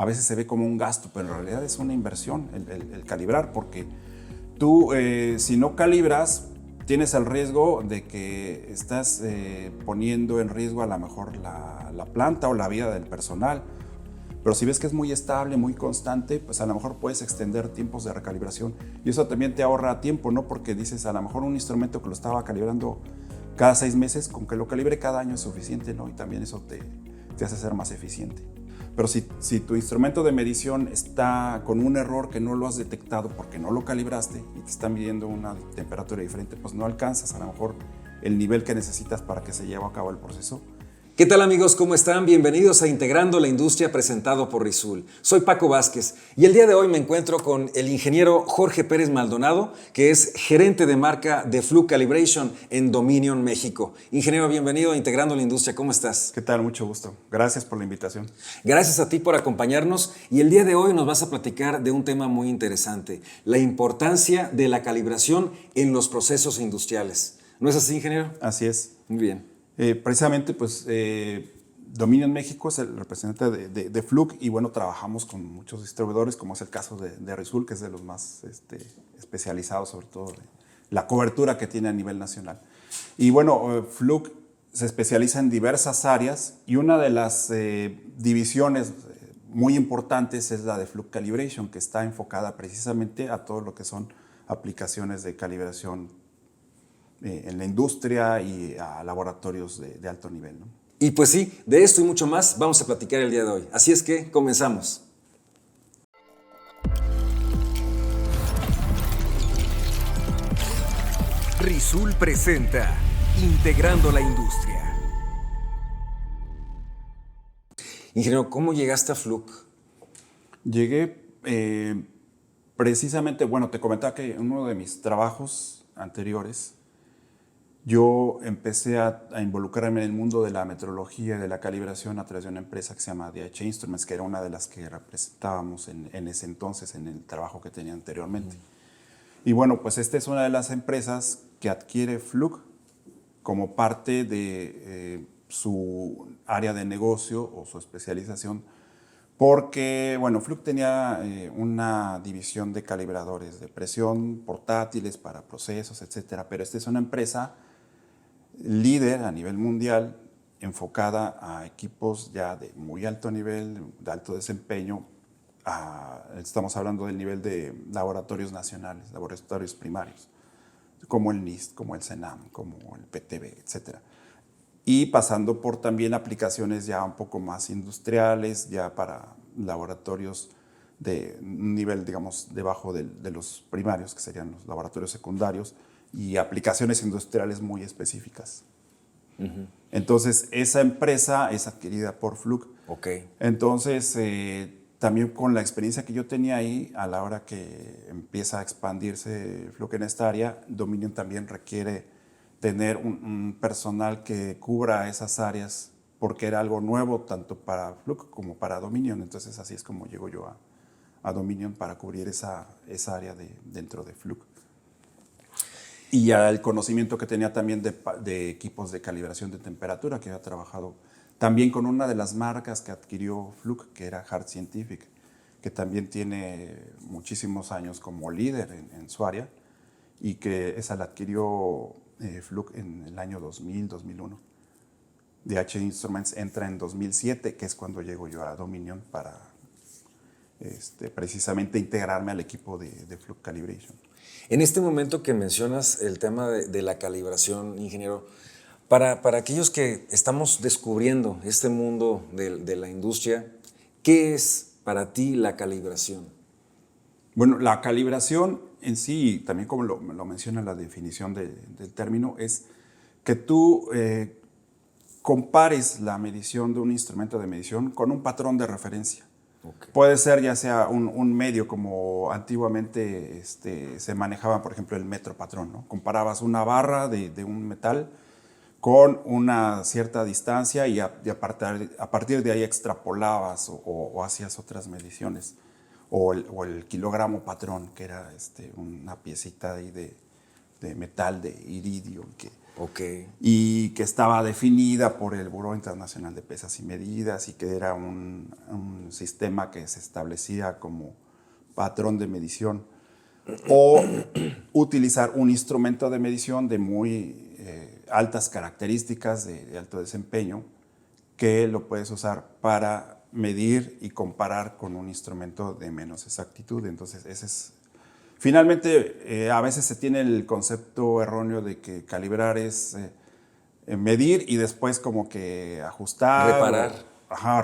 a veces se ve como un gasto, pero en realidad es una inversión el calibrar, porque tú si no calibras, tienes el riesgo de que estás poniendo en riesgo a lo mejor la planta o la vida del personal. Pero si ves que es muy estable, muy constante, pues a lo mejor puedes extender tiempos de recalibración. Y eso también te ahorra tiempo, ¿no? Porque dices, a lo mejor un instrumento que lo estaba calibrando cada 6 meses, con que lo calibre cada año es suficiente, ¿no? Y también eso te hace ser más eficiente. Pero si tu instrumento de medición está con un error que no lo has detectado porque no lo calibraste y te está midiendo una temperatura diferente, pues no alcanzas a lo mejor el nivel que necesitas para que se lleve a cabo el proceso. ¿Qué tal, amigos? ¿Cómo están? Bienvenidos a Integrando la Industria, presentado por Risul. Soy Paco Vázquez y el día de hoy me encuentro con el ingeniero Jorge Pérez Maldonado, que es gerente de marca de Fluke Calibration en Dominion, México. Ingeniero, bienvenido a Integrando la Industria. ¿Cómo estás? ¿Qué tal? Mucho gusto. Gracias por la invitación. Gracias a ti por acompañarnos y el día de hoy nos vas a platicar de un tema muy interesante, la importancia de la calibración en los procesos industriales. ¿No es así, ingeniero? Así es. Muy bien. Precisamente, pues, Dominion México es el representante de Fluke y bueno, trabajamos con muchos distribuidores, como es el caso de Risul, que es de los más especializados, sobre todo de la cobertura que tiene a nivel nacional. Y bueno, Fluke se especializa en diversas áreas y una de las divisiones muy importantes es la de Fluke Calibration, que está enfocada precisamente a todo lo que son aplicaciones de calibración en la industria y a laboratorios de alto nivel, ¿no? Y pues sí, de esto y mucho más vamos a platicar el día de hoy. Así es que comenzamos. Risul presenta Integrando la Industria. Ingeniero, ¿cómo llegaste a Fluke? Llegué precisamente, bueno, te comentaba que en uno de mis trabajos anteriores yo empecé a involucrarme en el mundo de la metrología y de la calibración a través de una empresa que se llama DH Instruments, que era una de las que representábamos en ese entonces, en el trabajo que tenía anteriormente. Y bueno, pues esta es una de las empresas que adquiere Fluke como parte de su área de negocio o su especialización, porque, bueno, Fluke tenía una división de calibradores de presión portátiles para procesos, etcétera, pero esta es una empresa líder a nivel mundial, enfocada a equipos ya de muy alto nivel, de alto desempeño. Estamos hablando del nivel de laboratorios nacionales, laboratorios primarios, como el NIST, como el CENAM, como el PTB, etc. Y pasando por también aplicaciones ya un poco más industriales, ya para laboratorios de un nivel, digamos, debajo de los primarios, que serían los laboratorios secundarios, y aplicaciones industriales muy específicas. Entonces, esa empresa es adquirida por Fluke. Okay. Entonces, también con la experiencia que yo tenía ahí, a la hora que empieza a expandirse Fluke en esta área, Dominion también requiere tener un personal que cubra esas áreas, porque era algo nuevo tanto para Fluke como para Dominion. Entonces, así es como llego yo a Dominion para cubrir esa área dentro de Fluke. Y ya el conocimiento que tenía también de equipos de calibración de temperatura, que había trabajado también con una de las marcas que adquirió Fluke, que era Hart Scientific, que también tiene muchísimos años como líder en su área, y que esa la adquirió Fluke en el año 2000, 2001. DH Instruments entra en 2007, que es cuando llego yo a Dominion para precisamente integrarme al equipo de Fluke Calibration. En este momento que mencionas el tema de la calibración, ingeniero, para aquellos que estamos descubriendo este mundo de la industria, ¿qué es para ti la calibración? Bueno, la calibración en sí, también como lo menciona la definición del término, es que tú compares la medición de un instrumento de medición con un patrón de referencia. Okay. Puede ser ya sea un medio, como antiguamente se manejaba, por ejemplo, el metro patrón, ¿no? Comparabas una barra de un metal con una cierta distancia y a partir de ahí extrapolabas o hacías otras mediciones. O el kilogramo patrón, que era una piecita ahí de metal, de iridio, que Ok. y que estaba definida por el Buró Internacional de Pesas y Medidas y que era un sistema que se establecía como patrón de medición, o utilizar un instrumento de medición de muy altas características, de alto desempeño, que lo puedes usar para medir y comparar con un instrumento de menos exactitud. Entonces, ese es... Finalmente, a veces se tiene el concepto erróneo de que calibrar es medir y después como que ajustar. Reparar.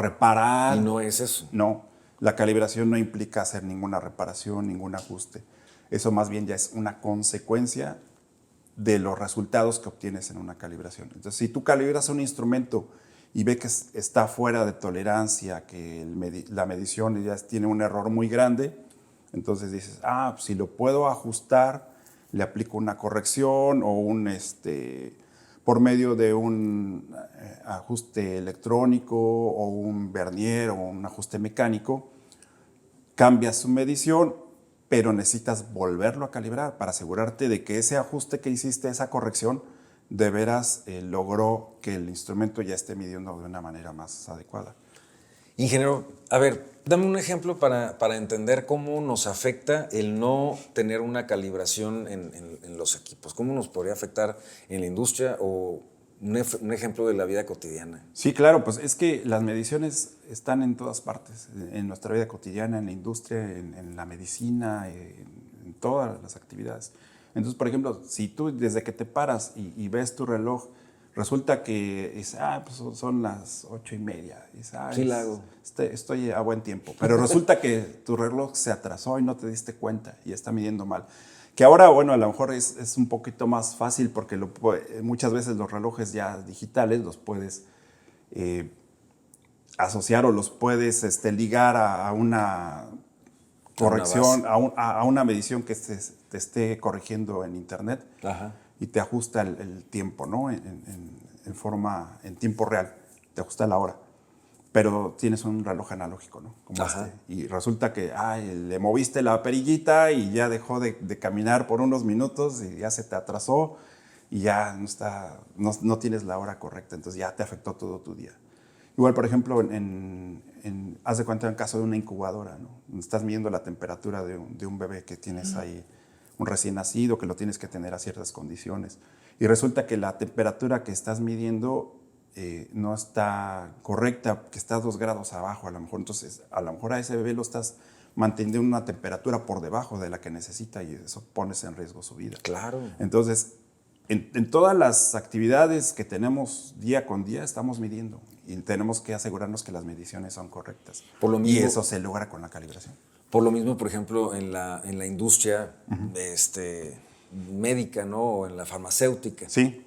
Reparar. Y no es eso. No, la calibración no implica hacer ninguna reparación, ningún ajuste. Eso más bien ya es una consecuencia de los resultados que obtienes en una calibración. Entonces, si tú calibras un instrumento y ve que está fuera de tolerancia, que la medición ya tiene un error muy grande, entonces dices, si lo puedo ajustar, le aplico una corrección o por medio de un ajuste electrónico o un vernier o un ajuste mecánico, cambias su medición, pero necesitas volverlo a calibrar para asegurarte de que ese ajuste que hiciste, esa corrección, de veras logró que el instrumento ya esté midiendo de una manera más adecuada. Ingeniero, a ver, dame un ejemplo para entender cómo nos afecta el no tener una calibración en los equipos. ¿Cómo nos podría afectar en la industria o un ejemplo de la vida cotidiana? Sí, claro, pues es que las mediciones están en todas partes, en nuestra vida cotidiana, en la industria, en la medicina, en todas las actividades. Entonces, por ejemplo, si tú desde que te paras y ves tu reloj, resulta que pues son las 8:30. ¿Qué le hago? Estoy a buen tiempo. Pero resulta que tu reloj se atrasó y no te diste cuenta y está midiendo mal. Que ahora, bueno, a lo mejor es un poquito más fácil porque muchas veces los relojes ya digitales los puedes asociar o los puedes ligar a una corrección, a una medición que te esté corrigiendo en internet. Ajá. Y te ajusta el tiempo, ¿no? En tiempo real, te ajusta la hora. Pero tienes un reloj analógico, ¿no? Como y resulta que le moviste la perillita y ya dejó de caminar por unos minutos y ya se te atrasó y ya no tienes la hora correcta, entonces ya te afectó todo tu día. Igual, por ejemplo, haz de cuenta en el caso de una incubadora, ¿no? Estás midiendo la temperatura de un bebé que tienes ahí, un recién nacido, que lo tienes que tener a ciertas condiciones. Y resulta que la temperatura que estás midiendo no está correcta, que está 2 grados abajo a lo mejor. Entonces, a lo mejor a ese bebé lo estás manteniendo una temperatura por debajo de la que necesita y eso pones en riesgo su vida. Claro. Entonces, en todas las actividades que tenemos día con día estamos midiendo y tenemos que asegurarnos que las mediciones son correctas. Por lo mismo, y eso se logra con la calibración. Por lo mismo, por ejemplo, en la industria médica, ¿no? O en la farmacéutica. Sí.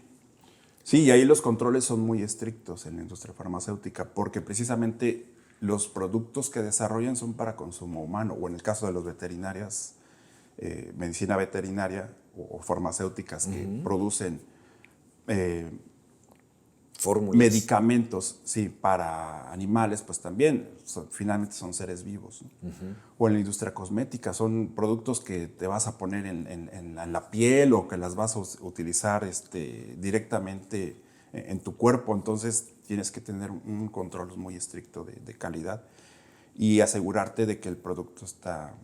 Sí, y ahí los controles son muy estrictos en la industria farmacéutica porque precisamente los productos que desarrollan son para consumo humano, o en el caso de los veterinarias, medicina veterinaria o farmacéuticas que producen fórmulas, medicamentos, sí, para animales, pues también finalmente son seres vivos, ¿no? O en la industria cosmética son productos que te vas a poner en la piel o que las vas a utilizar directamente en tu cuerpo, entonces tienes que tener un control muy estricto de calidad y asegurarte de que el producto está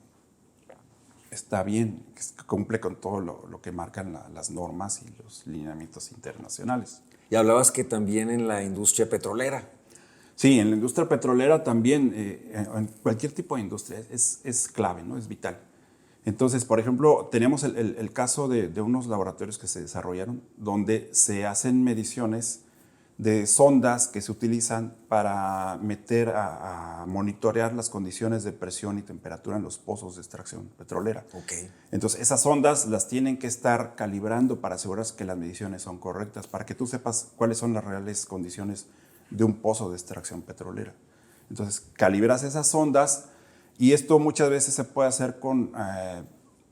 bien, que cumple con todo lo que marcan las normas y los lineamientos internacionales. Y hablabas que también en la industria petrolera. Sí, en la industria petrolera también, en cualquier tipo de industria, es clave, ¿no? Es vital. Entonces, por ejemplo, tenemos el caso de unos laboratorios que se desarrollaron donde se hacen mediciones de sondas que se utilizan para meter a monitorear las condiciones de presión y temperatura en los pozos de extracción petrolera. Okay. Entonces, esas sondas las tienen que estar calibrando para asegurarse que las mediciones son correctas, para que tú sepas cuáles son las reales condiciones de un pozo de extracción petrolera. Entonces, calibras esas sondas y esto muchas veces se puede hacer con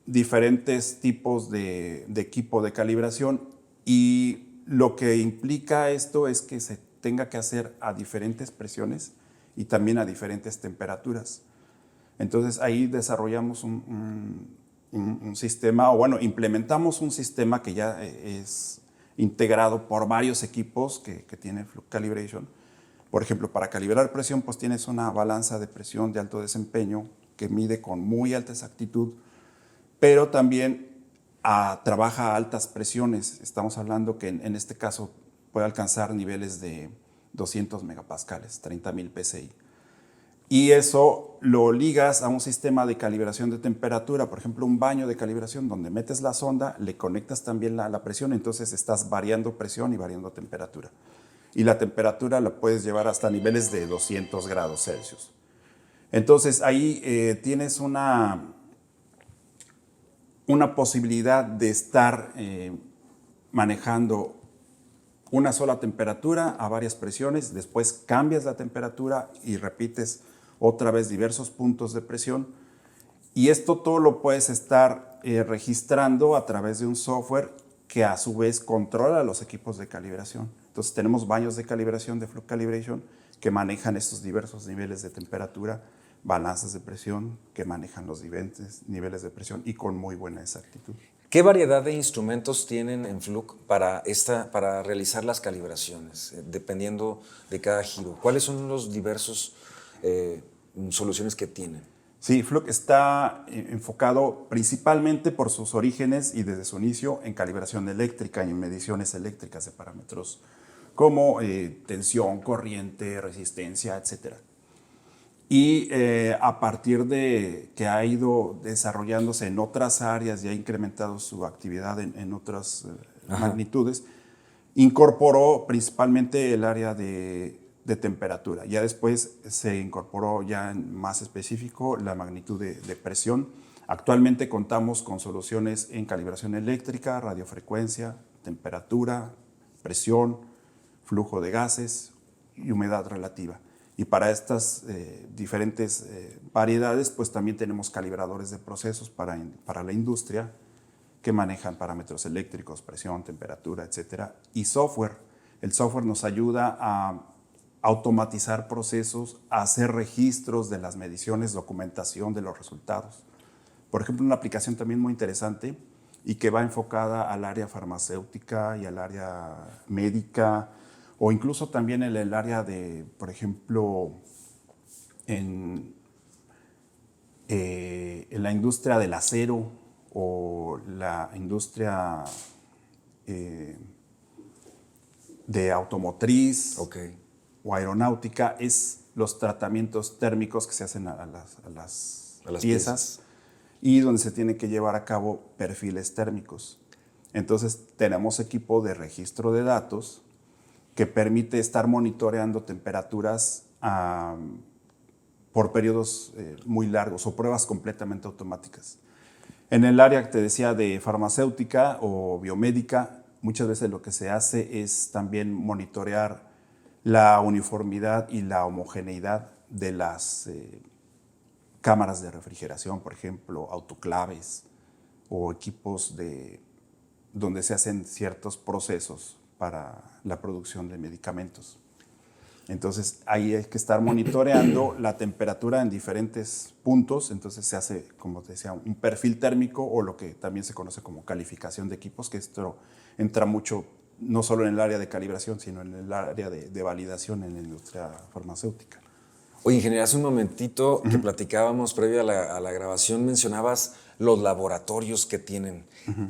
diferentes tipos de equipo de calibración y lo que implica esto es que se tenga que hacer a diferentes presiones y también a diferentes temperaturas. Entonces ahí desarrollamos un sistema, o bueno, implementamos un sistema que ya es integrado por varios equipos que tiene Fluke Calibration. Por ejemplo, para calibrar presión, pues tienes una balanza de presión de alto desempeño que mide con muy alta exactitud, pero también trabaja a altas presiones. Estamos hablando que en este caso puede alcanzar niveles de 200 megapascales, 30,000 PSI. Y eso lo ligas a un sistema de calibración de temperatura, por ejemplo, un baño de calibración donde metes la sonda, le conectas también la presión, entonces estás variando presión y variando temperatura. Y la temperatura la puedes llevar hasta niveles de 200 grados Celsius. Entonces ahí tienes una posibilidad de estar manejando una sola temperatura a varias presiones, después cambias la temperatura y repites otra vez diversos puntos de presión. Y esto todo lo puedes estar registrando a través de un software que a su vez controla los equipos de calibración. Entonces tenemos baños de calibración de Fluke Calibration que manejan estos diversos niveles de temperatura, balanzas de presión que manejan los diferentes niveles de presión y con muy buena exactitud. ¿Qué variedad de instrumentos tienen en Fluke para realizar las calibraciones, dependiendo de cada giro? ¿Cuáles son los diversos soluciones que tienen? Sí, Fluke está enfocado principalmente por sus orígenes y desde su inicio en calibración eléctrica y en mediciones eléctricas de parámetros como tensión, corriente, resistencia, etc. Y a partir de que ha ido desarrollándose en otras áreas y ha incrementado su actividad en otras magnitudes, incorporó principalmente el área de temperatura. Ya después se incorporó ya en más específico la magnitud de presión. Actualmente contamos con soluciones en calibración eléctrica, radiofrecuencia, temperatura, presión, flujo de gases y humedad relativa. Y para estas diferentes variedades, pues también tenemos calibradores de procesos para la industria que manejan parámetros eléctricos, presión, temperatura, etc. Y software. El software nos ayuda a automatizar procesos, a hacer registros de las mediciones, documentación de los resultados. Por ejemplo, una aplicación también muy interesante y que va enfocada al área farmacéutica y al área médica, o incluso también en el área de, por ejemplo, en la industria del acero o la industria de automotriz o aeronáutica, es los tratamientos térmicos que se hacen a las piezas y donde se tienen que llevar a cabo perfiles térmicos. Entonces tenemos equipo de registro de datos que permite estar monitoreando temperaturas por periodos muy largos o pruebas completamente automáticas. En el área que te decía de farmacéutica o biomédica, muchas veces lo que se hace es también monitorear la uniformidad y la homogeneidad de las cámaras de refrigeración, por ejemplo, autoclaves o equipos donde se hacen ciertos procesos para la producción de medicamentos. Entonces ahí hay que estar monitoreando la temperatura en diferentes puntos, entonces se hace, como te decía, un perfil térmico o lo que también se conoce como calificación de equipos, que esto entra mucho no solo en el área de calibración, sino en el área de validación en la industria farmacéutica. Oye, ingeniero, hace un momentito que platicábamos previo a la grabación, mencionabas los laboratorios que tienen.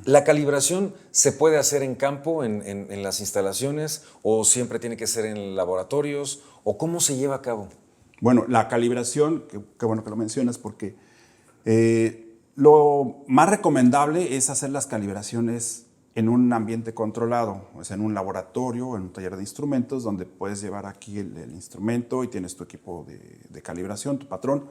¿La calibración se puede hacer en campo, en las instalaciones, o siempre tiene que ser en laboratorios, o cómo se lleva a cabo? Bueno, la calibración, qué bueno que lo mencionas, porque lo más recomendable es hacer las calibraciones en un ambiente controlado, o sea, en un laboratorio, en un taller de instrumentos, donde puedes llevar aquí el instrumento y tienes tu equipo de calibración, tu patrón.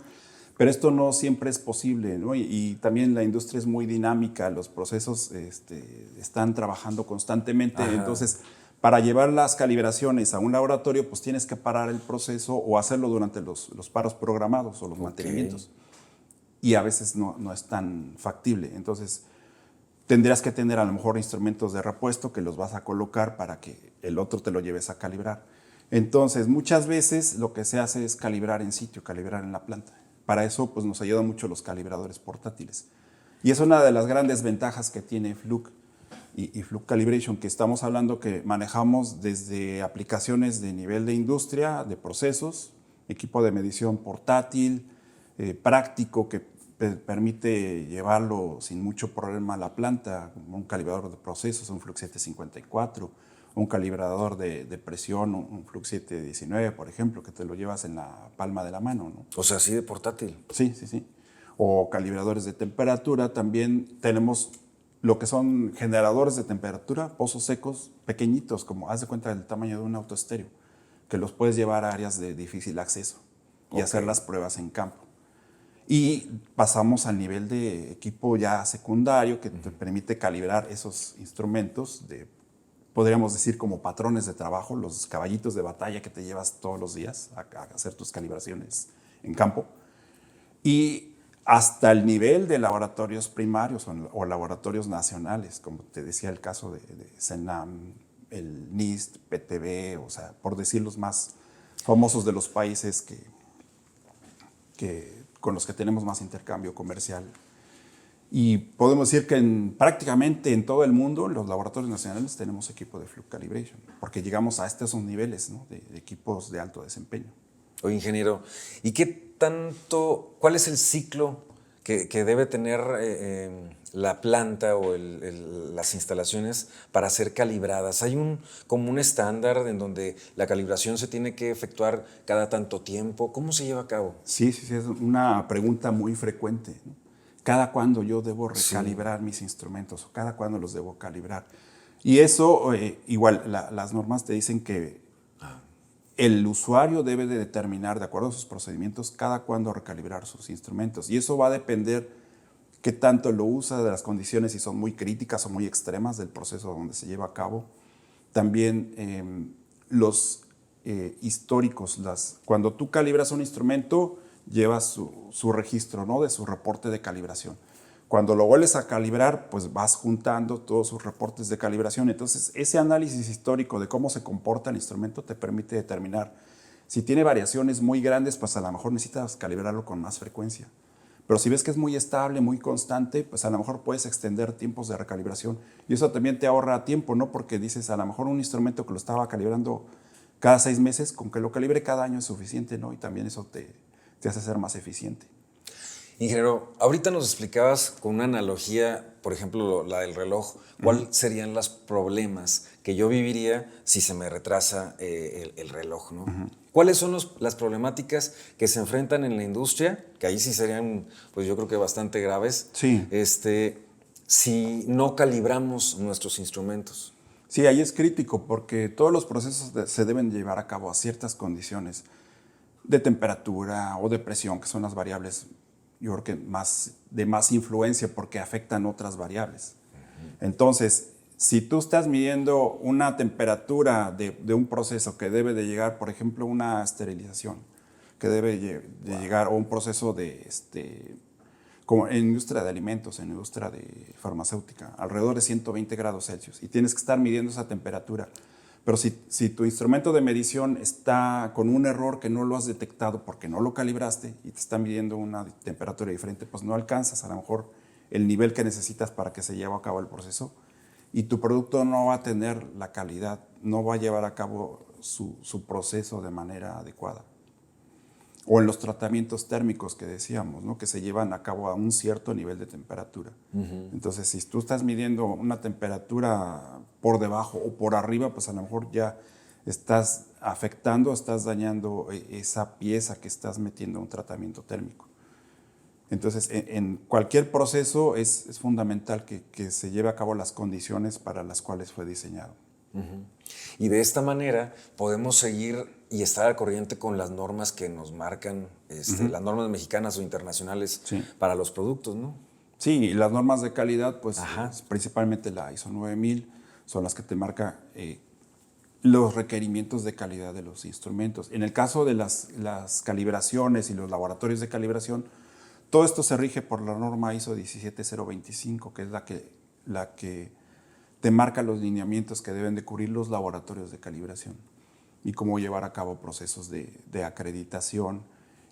Pero esto no siempre es posible, ¿no? Y también la industria es muy dinámica, los procesos están trabajando constantemente. Ajá. Entonces, para llevar las calibraciones a un laboratorio, pues tienes que parar el proceso o hacerlo durante los paros programados o los mantenimientos. Y a veces no es tan factible. Entonces, tendrías que tener a lo mejor instrumentos de repuesto que los vas a colocar para que el otro te lo lleves a calibrar. Entonces, muchas veces lo que se hace es calibrar en sitio, calibrar en la planta. Para eso pues, nos ayudan mucho los calibradores portátiles. Y es una de las grandes ventajas que tiene Fluke, y Fluke Calibration, que estamos hablando que manejamos desde aplicaciones de nivel de industria, de procesos, equipo de medición portátil, práctico, que permite llevarlo sin mucho problema a la planta, como un calibrador de procesos, un Fluke 754, un calibrador de presión, un Fluke 719, por ejemplo, que te lo llevas en la palma de la mano, ¿no? O sea, así de portátil. Sí, sí, sí. O calibradores de temperatura. También tenemos lo que son generadores de temperatura, pozos secos, pequeñitos, como haz de cuenta del tamaño de un auto estéreo, que los puedes llevar a áreas de difícil acceso y hacer las pruebas en campo. Y pasamos al nivel de equipo ya secundario que te permite calibrar esos instrumentos de, podríamos decir, como patrones de trabajo, los caballitos de batalla que te llevas todos los días a hacer tus calibraciones en campo. Y hasta el nivel de laboratorios primarios o laboratorios nacionales, como te decía el caso de CENAM, el NIST, PTB, o sea, por decir los más famosos de los países con los que tenemos más intercambio comercial. Y podemos decir que prácticamente en todo el mundo, en los laboratorios nacionales, tenemos equipo de Fluke Calibration, porque llegamos a estos niveles, ¿no?, de equipos de alto desempeño. Oye, ingeniero, ¿y cuál es el ciclo que debe tener la planta o las instalaciones para ser calibradas? ¿Hay como un estándar en donde la calibración se tiene que efectuar cada tanto tiempo? ¿Cómo se lleva a cabo? Sí, es una pregunta muy frecuente, ¿no? ¿Cada cuándo yo debo recalibrar mis instrumentos o cada cuándo los debo calibrar? Y eso, igual, las normas te dicen que el usuario debe de determinar, de acuerdo a sus procedimientos, cada cuándo recalibrar sus instrumentos. Y eso va a depender qué tanto lo usa, de las condiciones, si son muy críticas o muy extremas del proceso donde se lleva a cabo. También los históricos. Cuando tú calibras un instrumento, llevas su registro, ¿no?, de su reporte de calibración. Cuando lo vuelves a calibrar, pues vas juntando todos sus reportes de calibración. Entonces, ese análisis histórico de cómo se comporta el instrumento te permite determinar si tiene variaciones muy grandes, pues a lo mejor necesitas calibrarlo con más frecuencia. Pero si ves que es muy estable, muy constante, pues a lo mejor puedes extender tiempos de recalibración. Y eso también te ahorra tiempo, ¿no? Porque dices, a lo mejor un instrumento que lo estaba calibrando cada 6 meses, con que lo calibre cada año es suficiente, ¿no? Y también eso te hace ser más eficiente. Ingeniero, ahorita nos explicabas con una analogía, por ejemplo, la del reloj, ¿cuáles serían los problemas que yo viviría si se me retrasa el reloj, ¿no? ¿Cuáles son las problemáticas que se enfrentan en la industria? Que ahí sí serían, pues yo creo que bastante graves. Sí. Si no calibramos nuestros instrumentos. Sí, ahí es crítico porque todos los procesos se deben llevar a cabo a ciertas condiciones de temperatura o de presión, que son las variables, yo creo que de más influencia porque afectan otras variables. Entonces, si tú estás midiendo una temperatura de un proceso que debe de llegar, por ejemplo, una esterilización, que debe de llegar, o un proceso como en industria de alimentos, en industria de farmacéutica, alrededor de 120 grados Celsius, y tienes que estar midiendo esa temperatura. Pero si tu instrumento de medición está con un error que no lo has detectado porque no lo calibraste y te está midiendo una temperatura diferente, pues no alcanzas a lo mejor el nivel que necesitas para que se lleve a cabo el proceso, y tu producto no va a tener la calidad, no va a llevar a cabo su proceso de manera adecuada. O en los tratamientos térmicos que decíamos, ¿no?, que se llevan a cabo a un cierto nivel de temperatura. Entonces, si tú estás midiendo una temperatura por debajo o por arriba, pues a lo mejor ya estás afectando, estás dañando esa pieza que estás metiendo a un tratamiento térmico. Entonces, en cualquier proceso es fundamental que se lleve a cabo las condiciones para las cuales fue diseñado. Y de esta manera podemos seguir y estar al corriente con las normas que nos marcan, las normas mexicanas o internacionales para los productos, ¿no? Sí, las normas de calidad, pues principalmente la ISO 9000, son las que te marca los requerimientos de calidad de los instrumentos. En el caso de las calibraciones y los laboratorios de calibración, todo esto se rige por la norma ISO 17025, que es la que te marca los lineamientos que deben de cubrir los laboratorios de calibración y cómo llevar a cabo procesos de acreditación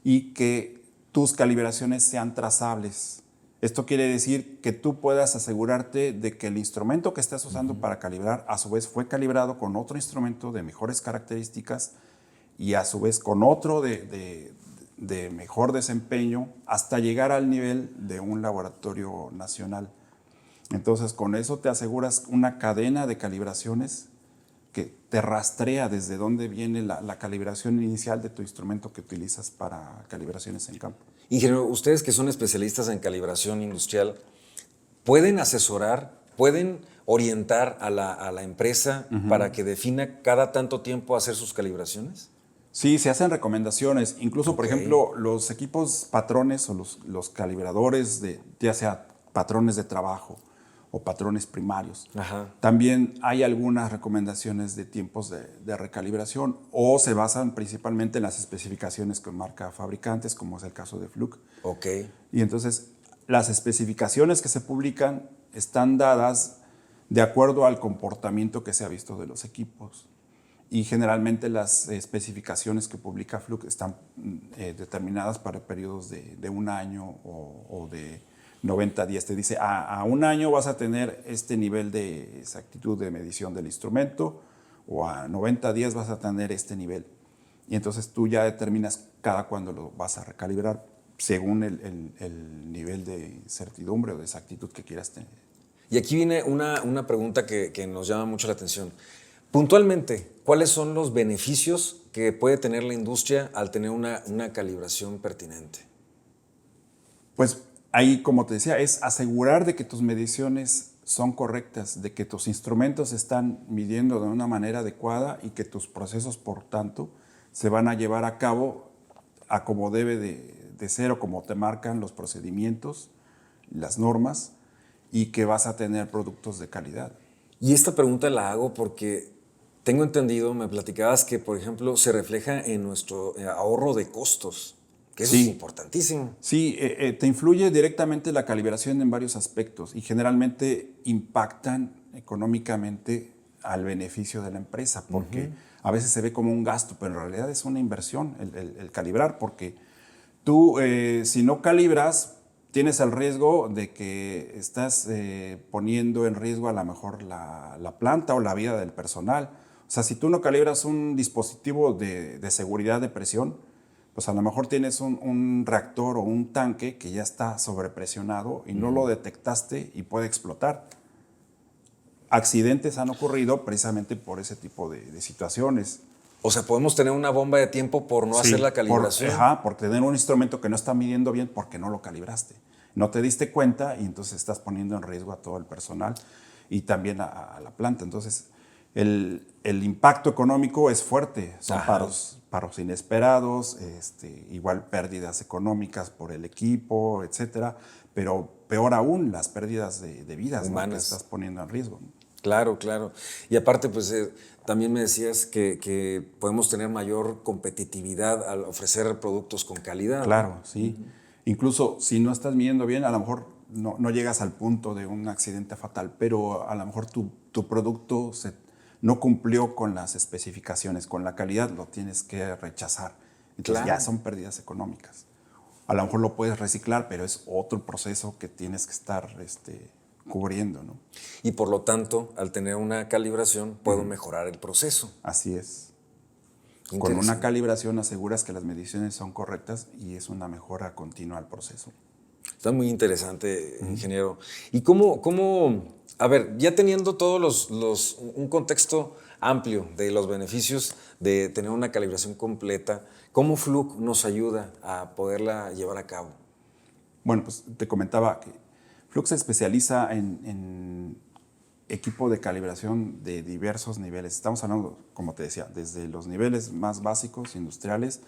y que tus calibraciones sean trazables Esto quiere decir que tú puedas asegurarte de que el instrumento que estás usando para calibrar, a su vez fue calibrado con otro instrumento de mejores características y a su vez con otro de mejor desempeño hasta llegar al nivel de un laboratorio nacional. Entonces, con eso te aseguras una cadena de calibraciones que te rastrea desde dónde viene la calibración inicial de tu instrumento que utilizas para calibraciones en campo. Ingeniero, ustedes que son especialistas en calibración industrial, ¿pueden asesorar, pueden orientar a la empresa para que defina cada tanto tiempo hacer sus calibraciones? Sí, se hacen recomendaciones. Incluso, por ejemplo, los equipos patrones o los calibradores, ya sea patrones de trabajo o patrones primarios. Ajá. También hay algunas recomendaciones de tiempos de recalibración o se basan principalmente en las especificaciones que marca fabricantes, como es el caso de Fluke. Ok. Y entonces las especificaciones que se publican están dadas de acuerdo al comportamiento que se ha visto de los equipos. Y generalmente las especificaciones que publica Fluke están determinadas para periodos de un año o de 90 días. Te dice, a un año vas a tener este nivel de exactitud de medición del instrumento o a 90 días vas a tener este nivel. Y entonces tú ya determinas cada cuándo lo vas a recalibrar según el nivel de certidumbre o de exactitud que quieras tener. Y aquí viene una pregunta que nos llama mucho la atención. Puntualmente, ¿cuáles son los beneficios que puede tener la industria al tener una calibración pertinente? Pues ahí, como te decía, es asegurar de que tus mediciones son correctas, de que tus instrumentos están midiendo de una manera adecuada y que tus procesos, por tanto, se van a llevar a cabo a como debe de ser o como te marcan los procedimientos, las normas, y que vas a tener productos de calidad. Y esta pregunta la hago porque tengo entendido, me platicabas que, por ejemplo, se refleja en nuestro ahorro de costos, que eso Sí. es importantísimo. Sí, te influye directamente la calibración en varios aspectos y generalmente impactan económicamente al beneficio de la empresa, porque a veces se ve como un gasto, pero en realidad es una inversión el calibrar, porque tú si no calibras, tienes el riesgo de que estás poniendo en riesgo a lo mejor la planta o la vida del personal. O sea, si tú no calibras un dispositivo de seguridad de presión, pues a lo mejor tienes un reactor o un tanque que ya está sobrepresionado y no lo detectaste y puede explotar. Accidentes han ocurrido precisamente por ese tipo de situaciones. O sea, podemos tener una bomba de tiempo por no hacer la calibración. Por tener un instrumento que no está midiendo bien porque no lo calibraste. No te diste cuenta y entonces estás poniendo en riesgo a todo el personal y también a la planta. Entonces, el impacto económico es fuerte. Son paros inesperados, igual pérdidas económicas por el equipo, etcétera. Pero peor aún, las pérdidas de vidas, ¿no?, que estás poniendo en riesgo, ¿no? Claro, claro. Y aparte, pues también me decías que podemos tener mayor competitividad al ofrecer productos con calidad. Claro, sí. Incluso si no estás midiendo bien, a lo mejor no llegas al punto de un accidente fatal, pero a lo mejor tu producto no cumplió con las especificaciones, con la calidad, lo tienes que rechazar. Entonces ya son pérdidas económicas. A lo mejor lo puedes reciclar, pero es otro proceso que tienes que estar cubriendo, ¿no? Y por lo tanto, al tener una calibración, puedo mejorar el proceso. Así es. Con una calibración aseguras que las mediciones son correctas y es una mejora continua al proceso. Está muy interesante, ingeniero. ¿Y cómo, a ver, ya teniendo todos un contexto amplio de los beneficios de tener una calibración completa, ¿cómo Fluke nos ayuda a poderla llevar a cabo? Bueno, pues te comentaba que Fluke se especializa en equipo de calibración de diversos niveles. Estamos hablando, como te decía, desde los niveles más básicos, industriales,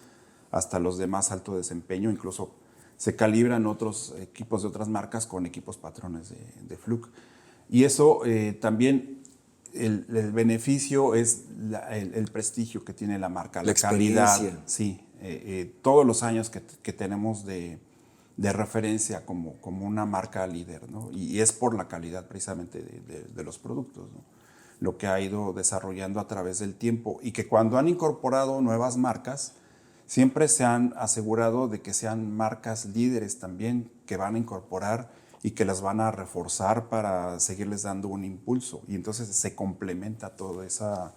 hasta los de más alto desempeño. Incluso se calibran otros equipos de otras marcas con equipos patrones de Fluke. Y eso también, el beneficio es el prestigio que tiene la marca, la calidad. Sí, todos los años que tenemos de referencia como una marca líder, ¿no? Y es por la calidad precisamente de los productos, ¿no? Lo que ha ido desarrollando a través del tiempo y que cuando han incorporado nuevas marcas siempre se han asegurado de que sean marcas líderes también, que van a incorporar y que las van a reforzar para seguirles dando un impulso. Y entonces se complementa toda esa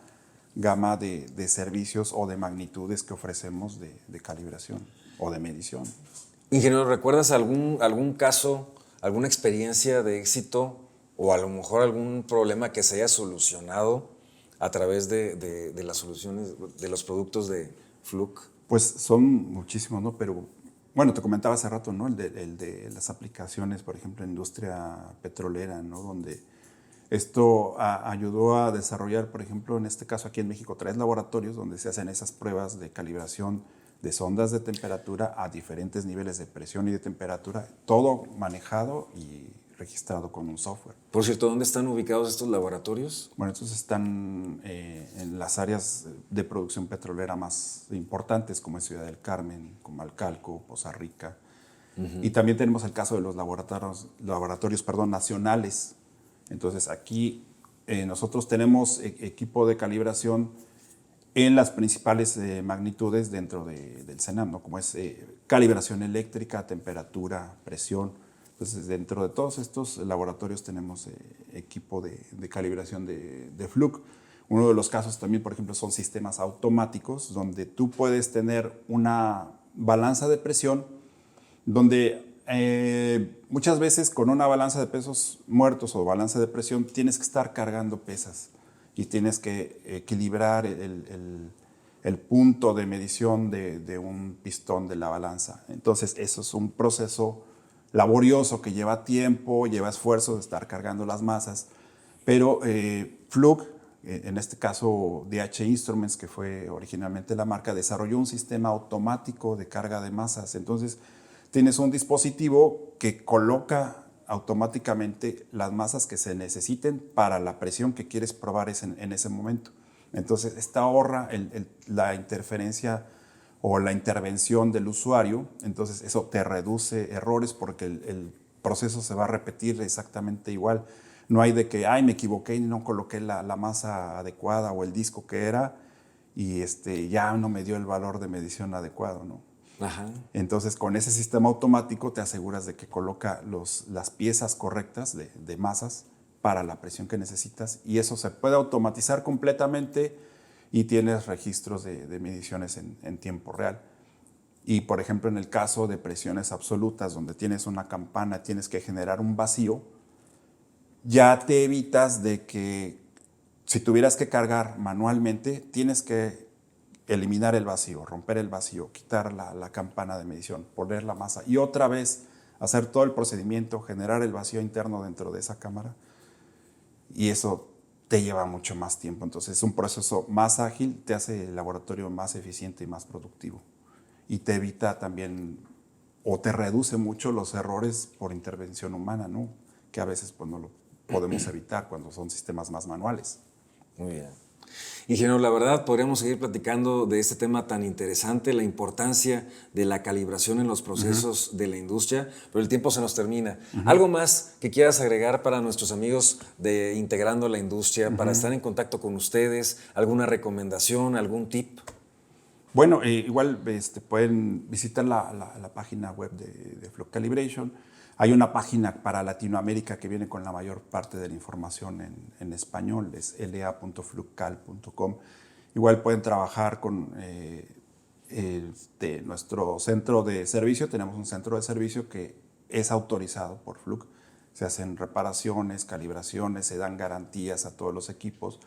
gama de servicios o de magnitudes que ofrecemos de calibración o de medición. Ingeniero, ¿recuerdas algún caso, alguna experiencia de éxito o a lo mejor algún problema que se haya solucionado a través de las soluciones, de los productos de Fluke? Pues son muchísimos, ¿no? Pero bueno, te comentaba hace rato, ¿no? El de las aplicaciones, por ejemplo, en industria petrolera, ¿no? Donde esto ayudó a desarrollar, por ejemplo, en este caso aquí en México, 3 laboratorios donde se hacen esas pruebas de calibración de sondas de temperatura a diferentes niveles de presión y de temperatura, todo manejado y registrado con un software. Por cierto, ¿dónde están ubicados estos laboratorios? Bueno, estos están en las áreas de producción petrolera más importantes, como es Ciudad del Carmen, Comalcalco, Poza Rica. Y también tenemos el caso de los laboratorios nacionales. Entonces, aquí nosotros tenemos equipo de calibración en las principales magnitudes dentro del CENAM, ¿no? Como es calibración eléctrica, temperatura, presión. Entonces, dentro de todos estos laboratorios tenemos equipo de calibración de Fluke. Uno de los casos también, por ejemplo, son sistemas automáticos, donde tú puedes tener una balanza de presión, donde muchas veces con una balanza de pesos muertos o balanza de presión tienes que estar cargando pesas y tienes que equilibrar el punto de medición de un pistón de la balanza. Entonces, eso es un proceso laborioso que lleva tiempo, lleva esfuerzo de estar cargando las masas, pero Fluke, en este caso DH Instruments, que fue originalmente la marca, desarrolló un sistema automático de carga de masas. Entonces tienes un dispositivo que coloca automáticamente las masas que se necesiten para la presión que quieres probar en ese momento. Entonces esta ahorra la interferencia o la intervención del usuario, entonces eso te reduce errores porque el proceso se va a repetir exactamente igual. No hay de que, me equivoqué y no coloqué la masa adecuada o el disco que era y ya no me dio el valor de medición adecuado, ¿no? Ajá. Entonces, con ese sistema automático te aseguras de que coloca las piezas correctas de masas para la presión que necesitas y eso se puede automatizar completamente y tienes registros de mediciones en tiempo real. Y, por ejemplo, en el caso de presiones absolutas, donde tienes una campana, tienes que generar un vacío, ya te evitas de que si tuvieras que cargar manualmente, tienes que eliminar el vacío, romper el vacío, quitar la campana de medición, poner la masa y otra vez hacer todo el procedimiento, generar el vacío interno dentro de esa cámara. Y eso te lleva mucho más tiempo. Entonces es un proceso más ágil, te hace el laboratorio más eficiente y más productivo. Y te evita también, o te reduce mucho los errores por intervención humana, ¿no? Que a veces pues, no lo podemos evitar cuando son sistemas más manuales. Muy bien. Ingeniero, la verdad podríamos seguir platicando de este tema tan interesante, la importancia de la calibración en los procesos de la industria, pero el tiempo se nos termina. ¿Algo más que quieras agregar para nuestros amigos de Integrando la Industria, para estar en contacto con ustedes? ¿Alguna recomendación, algún tip? Bueno, igual pueden visitar la página web de Fluke Calibration. Hay una página para Latinoamérica que viene con la mayor parte de la información en español, es la.flukecal.com. Igual pueden trabajar con nuestro centro de servicio. Tenemos un centro de servicio que es autorizado por Fluke. Se hacen reparaciones, calibraciones, se dan garantías a todos los equipos.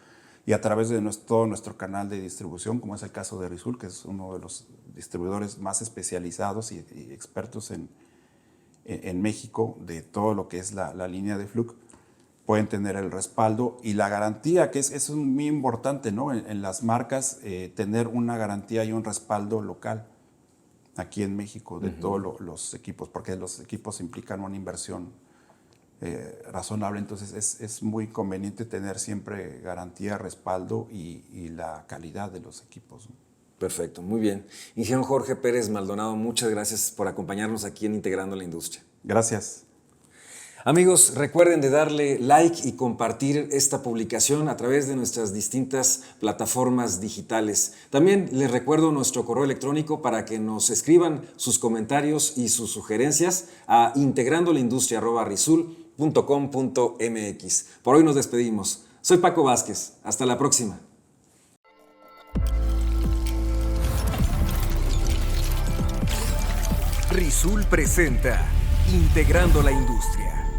Y a través de todo nuestro canal de distribución, como es el caso de Risul, que es uno de los distribuidores más especializados y expertos en México de todo lo que es la línea de Fluke, pueden tener el respaldo y la garantía, que es muy importante, ¿no? En las marcas, tener una garantía y un respaldo local aquí en México de todos los equipos, porque los equipos implican una inversión razonable, entonces es muy conveniente tener siempre garantía, respaldo y la calidad de los equipos, ¿no? Perfecto, muy bien. Ingeniero Jorge Pérez Maldonado, muchas gracias por acompañarnos aquí en Integrando la Industria. Gracias. Amigos, recuerden de darle like y compartir esta publicación a través de nuestras distintas plataformas digitales. También les recuerdo nuestro correo electrónico para que nos escriban sus comentarios y sus sugerencias a integrandolaindustria@risul.com.mx. Por hoy nos despedimos. Soy Paco Vázquez. Hasta la próxima. Risul presenta Integrando la Industria.